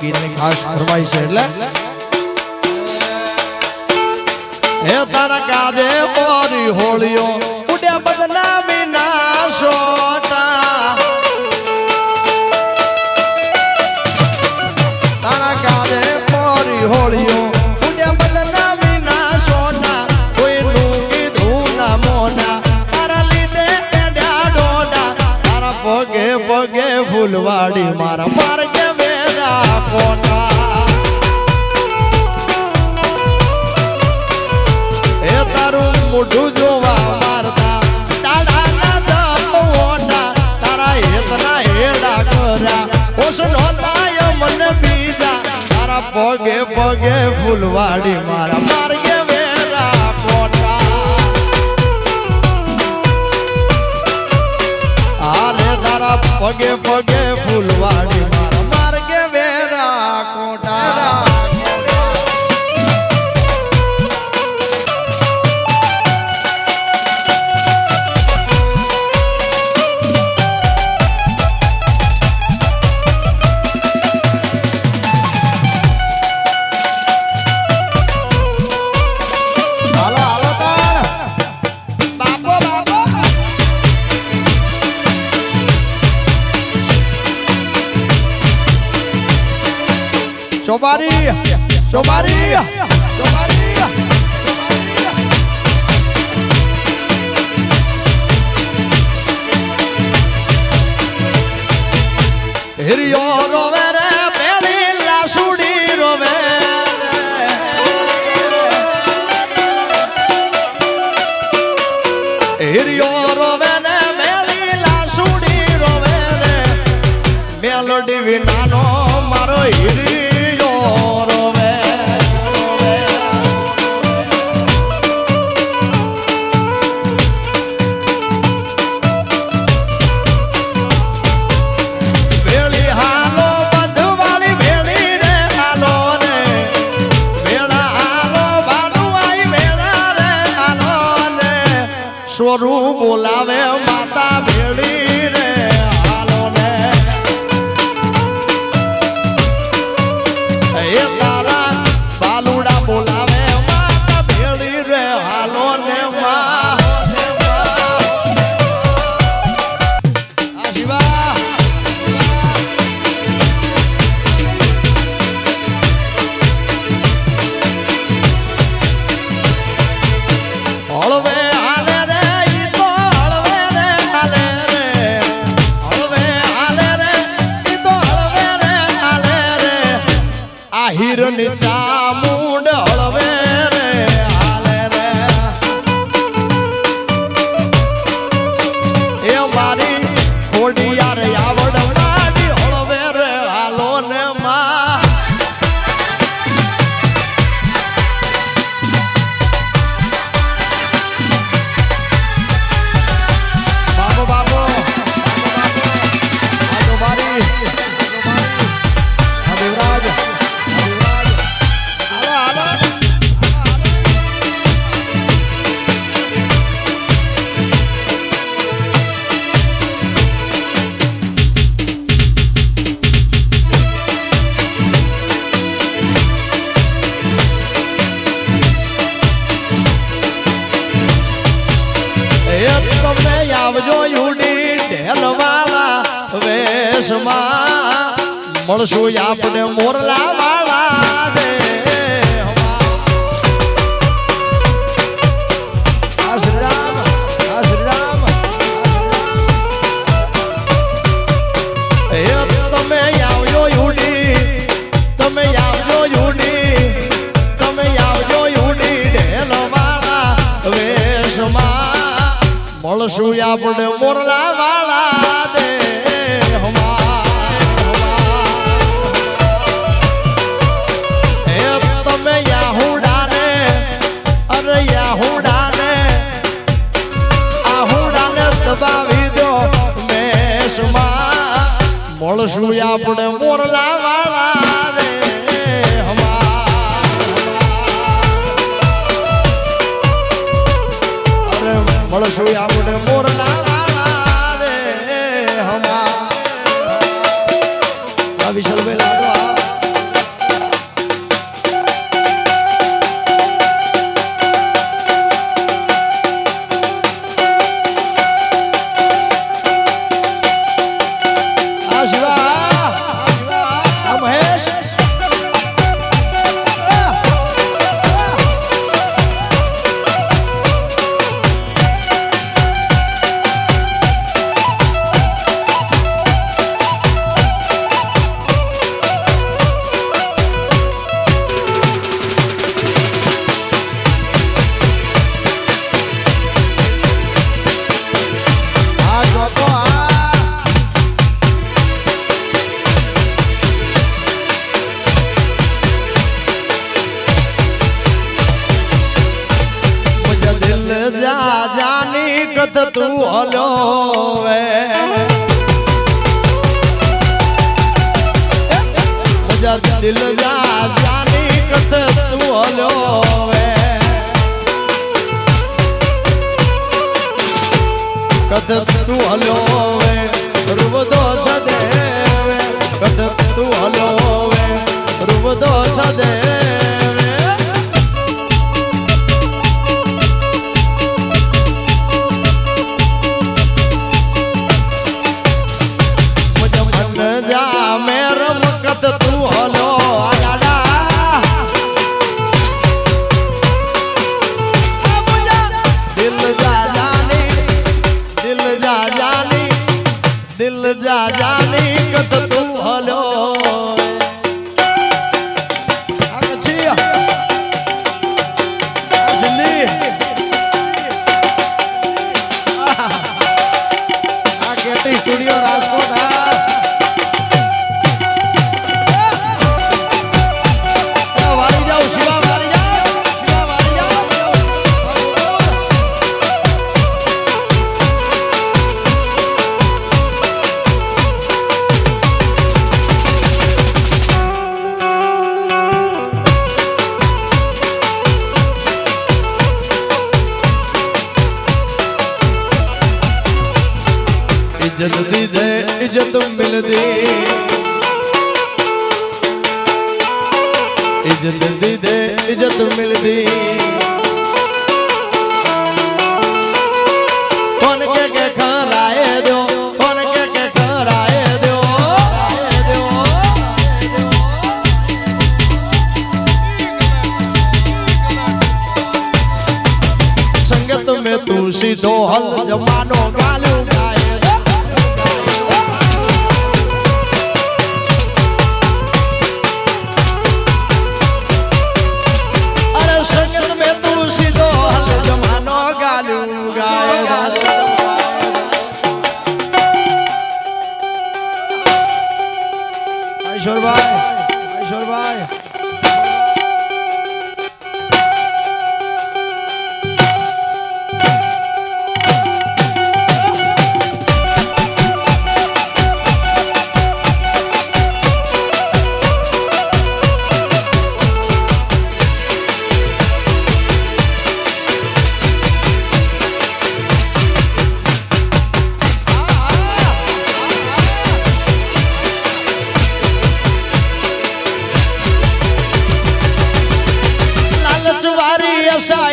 ગીતની ખાસ ફરમાઈ છે એટલે હે તારા કાજે પોરી હોળીઓ ઉડ્યા બદનામી ના સોટા તારા કાજે પોરી હોળીઓ ઉડ્યા બદનામી ના સોટા કોઈનું કીધું ના મોઢા તારા લીધે એડ્યા ડોડા તારા પગે પગે ફૂલવાડી મારા માર્ગે વેરા કોટા મોઢું જોવા મારતા તારા ના દમોટા તારા હેતના હેડા કર્યા ઓસનો તાય મને બીજા તારા પગે પગે ફૂલવાડી મારા માર્ગે વેરા કોટા આલે તારા પગે પગે ફૂલવાડી મારા માર્ગે વેરા quota Sobari, Sobari, Sobari. Hiriyo rovere, peli la sudi rovere. Hiriyo rovere, peli la sudi rovere. Melody vinano maro hiri. સ્વરૂપ બોલાવે માતા ભેળી રે હાલો ને એ તારા બાલુડા બોલાવે માતા ભેળી રે હાલો ને માં શિવા હળવે હિરની ચામુંડ હળવે રે હાલે રે એ મારી ખોડિયાર આવડ વાડી હળવે રે હાલો ને માં બાબો બાબો આજો મારી દેવરાજ તમને આવજો યુડી ઢેલવાળા વેશમાં મળશું આપણે મોરલા વાળા દે તમે આવજો યુડી તમે આવજો યુડી તમે આવજો યુડી ઢેલવાળા વેશમાં મળશું આપણે મોરલા વાળા દે તમે યાહુડાને અરે યાહુડાને આહુડાને દબાવી દો મેષમાં મળશું આપણે મોરલા વાળા દે મળશું આપણે મોરલા વાળા દે હમા વિશાલભાઈ લાડવા तू हलो वे मुझा दिल जा जानी कत तू हलो वे कत तू हलो वे रुबदो सदेवे कत तू हलो वे रुबदो सदेवे दिल जा जानी कत तू हलो स्टूडियो राजकोट वारी जाओ शिवा वारी जाओ शिवा वारी जाओ इज्जत दी दे इज्जत मिल दी इज्जत दी दे इज्जत मिल दी कौन के खराए दो कौन के खराए दो संगत में तू सीधो हल जमानो गालू गाए ईश्वर भाई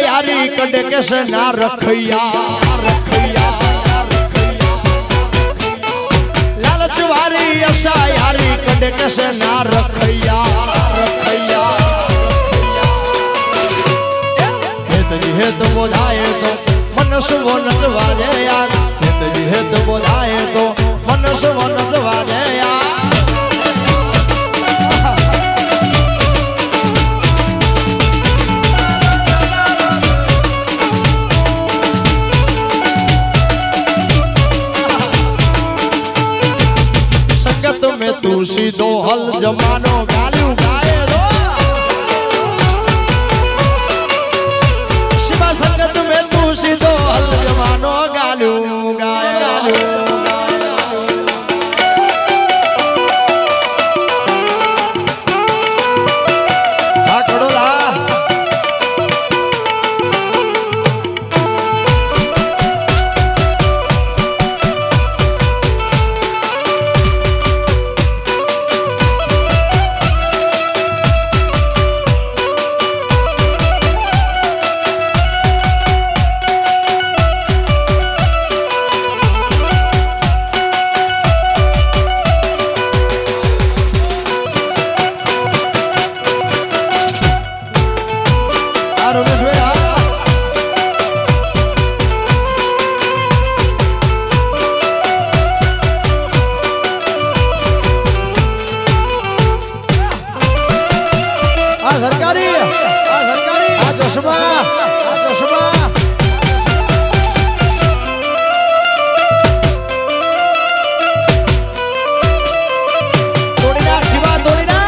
यारी कड कैसे ना रखिया लालच वारी ऐसा यारी कड कैसे ना रखिया हेत जी हेत बोलाए तो मन सुबह नचवाजे यार हेत जी हेत बोलाए तो मन सुबह नचवाजे यार तू सीधो हल जमानो गालू गाए दो शिवा संगत में तू सीधो हल जमानो गालू गाए सरकारी चश्मा तोड़ीना शिवा तोड़ीना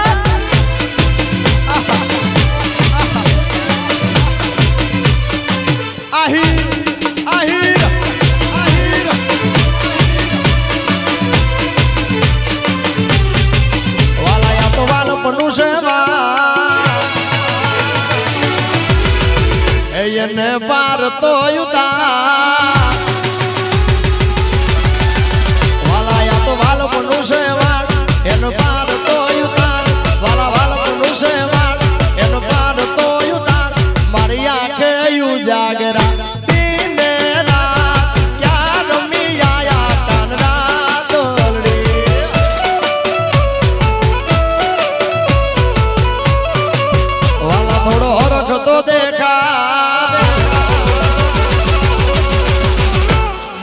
आही आही છે એને પાર તો યુતા વાલા યા તો વાલ બનું છે વાળ એનો પાર તો યુતા વાલા વાલ બનું છે વાળ એનો પાર તો યુતા મારી આંખે યુ જાગરા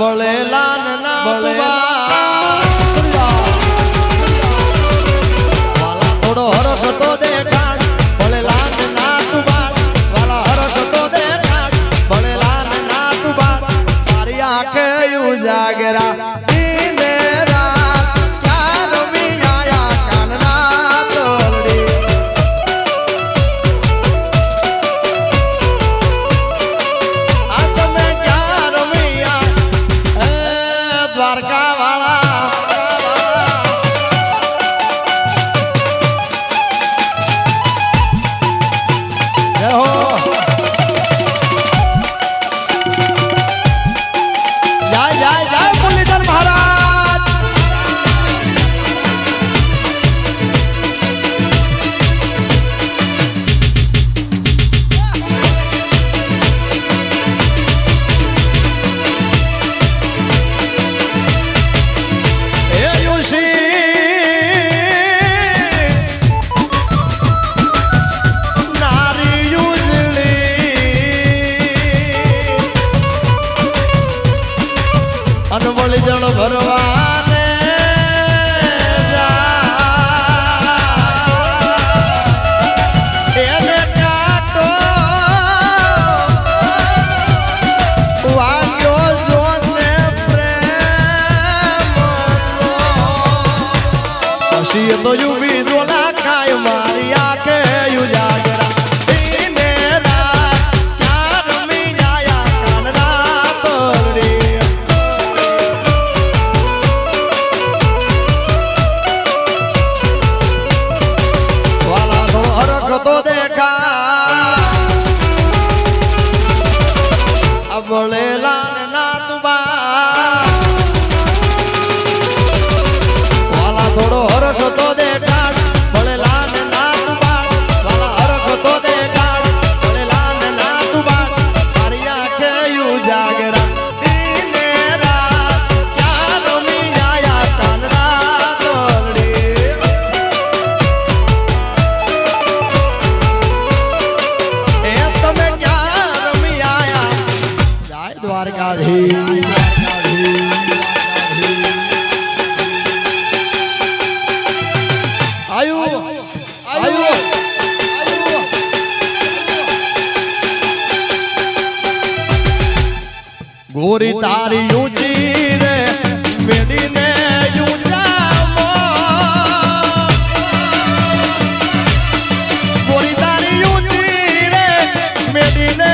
બળેલાન ના વાલા થોડો હરખ તો દેખાડ બળેલાન ના તું બાળ વાલા હરખ તો દેખાડ બળેલાન ના તું બાળ મારી આંખે ઉજાગરા અનવળી જળ ભરવાને એને કાટો વાગ્યો જોને પ્રેમ પછી તો યુવી દોલા કાય મારી આંખે યુ જાગરા બળેલાન ના તુબા વાલા થોડો હરખ તો દેખાડ બળેલાન ના તુબા વાલા હરખ તો દેખાડ બળેલાન ના તુબા મારી આંખે યુ જાગરા દિને રાત ક્યાં રમી આયા કાનરા તોડી એ તમે ક્યાં રમી આયા દ્વારકાધીશ આયુ આયુ ગોરી તારી ઊંચી રે મેડીને ગોરી તારી ઊંચી રે મેડીને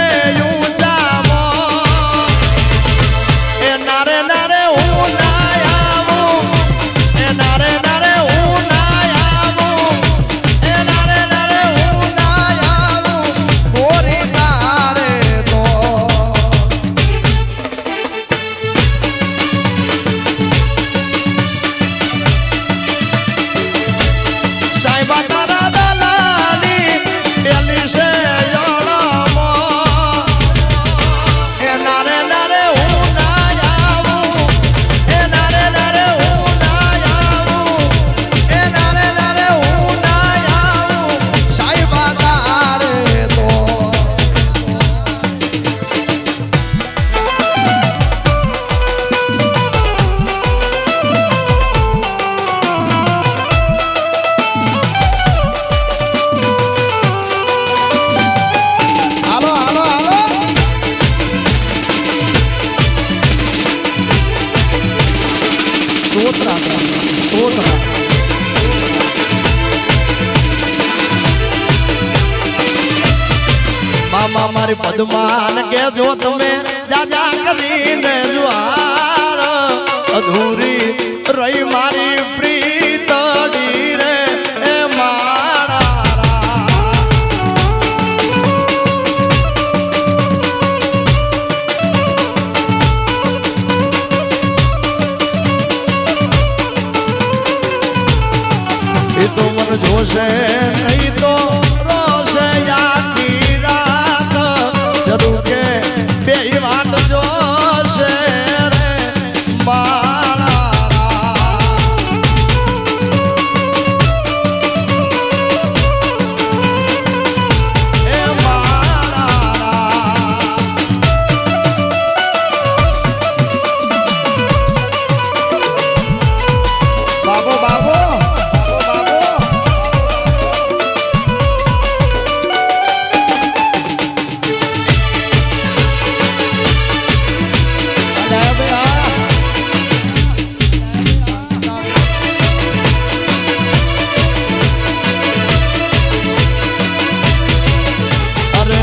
મામા મારી પદ્માન કે જો તમે જાજા કરીને જુવાર અધૂરી રહી મારી પ્રીતડી રે એ મારા જોશે નહીં તો રોશે આખી રાત જરૂર કે બે વાત જોશે રે મારા એ મારા બાબો બાબો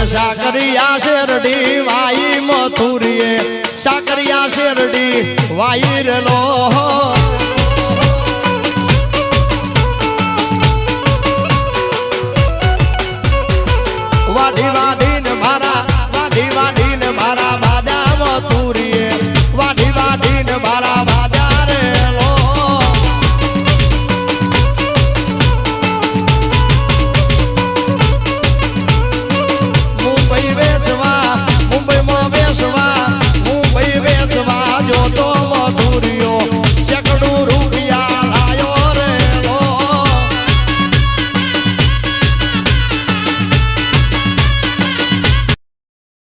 સાકરિયા શેરડી વાઈ મથુરીએ સાકરિયા શેરડી વાઈ રેલો